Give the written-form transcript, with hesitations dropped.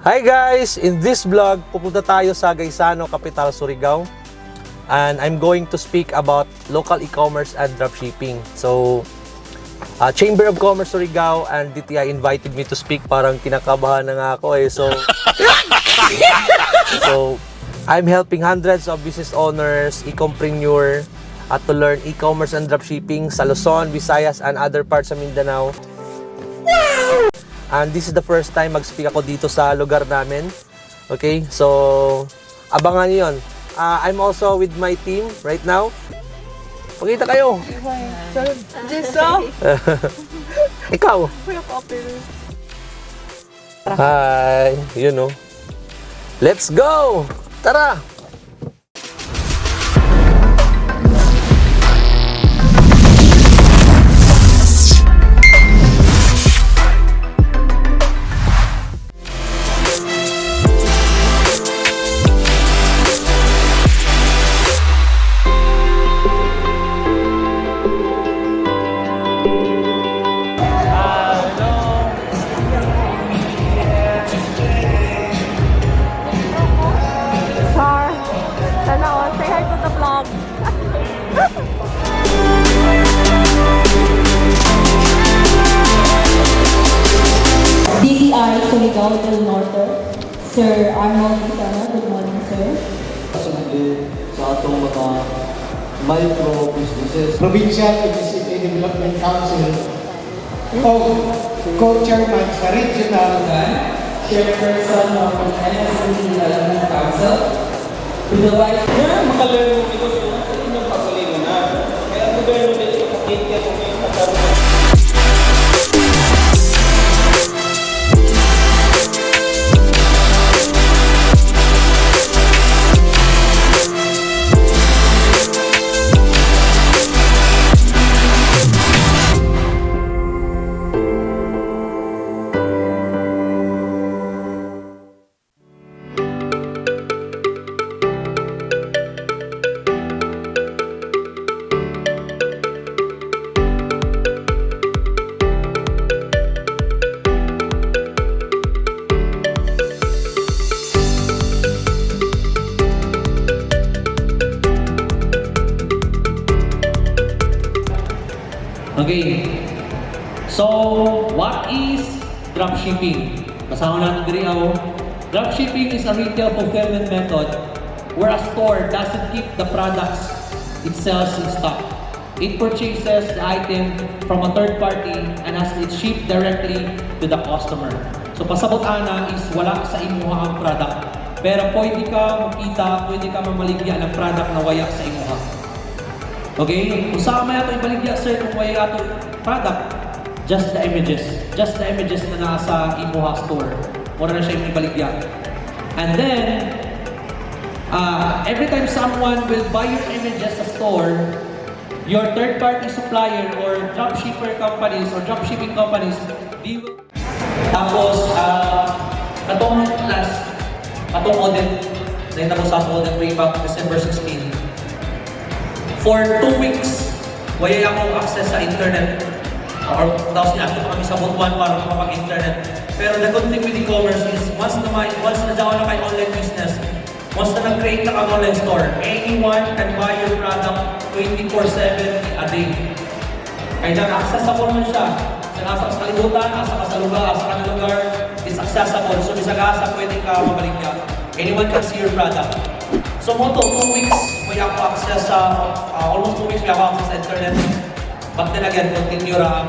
Hi guys! In this vlog, pupunta tayo sa Gaisano, Capital, Surigao. And I'm going to speak about local e-commerce and dropshipping. So, Chamber of Commerce Surigao and DTI invited me to speak. Parang kinakabahan na nga ako eh. So, I'm helping hundreds of business owners, e-compreneur, to learn e-commerce and dropshipping sa Luzon, Visayas, and other parts of Mindanao. And this is the first time mag-speak ako dito sa lugar namin. Okay, so abangan niyo yun. I'm also with my team right now. Pakita kayo. Ikaw. Hi, you know. Let's go! Tara! Surigao Norte, Sir Arnold, good morning, sir. Sumugin sa atong mga micro businesses. Provincial Municipal Development Council o co-chairman sa regional Chairperson of the NSC Development Council. With the vice Makalaro ito sa inyong pagkalinganan. Kaya ang gobyerno nila ipakita kung may pagkaroon. Okay, so what is dropshipping? Basahan natin diri ako. Dropshipping is a retail fulfillment method where a store doesn't keep the products it sells in stock. It purchases the item from a third party and has it shipped directly to the customer. So pasabot ana is wala sa imuha ang product, pero pwede ka makita, pwede ka mamaligya ng product na waya sa imuha. Okay, kung saan may ato ibaligya sir kung may ato product, just the images na nasa imuha store. Mura na siya yung ibaligya. And then, every time someone will buy your images sa store, your third-party supplier or dropshipper companies or dropshipping companies, they will... Tapos, katong audit, nakita ko sa audit way back December 16. For 2 weeks, wala akong access sa internet. Or tapos niya kami sa butuan para makapag-internet. Pero the good thing with e-commerce is once na daw na kayo online business, once na nag-create na kang online store, anyone can buy your product 24/7 a day. Kaya accessible man siya. Sa kalibutan, asa sa lugar, is accessible. So bisag-asa pwede ka mabaligya. Anyone can see your product. So moto, 2 weeks, may ako access sa, almost 2 weeks may ako access sa internet. But then again, continue ra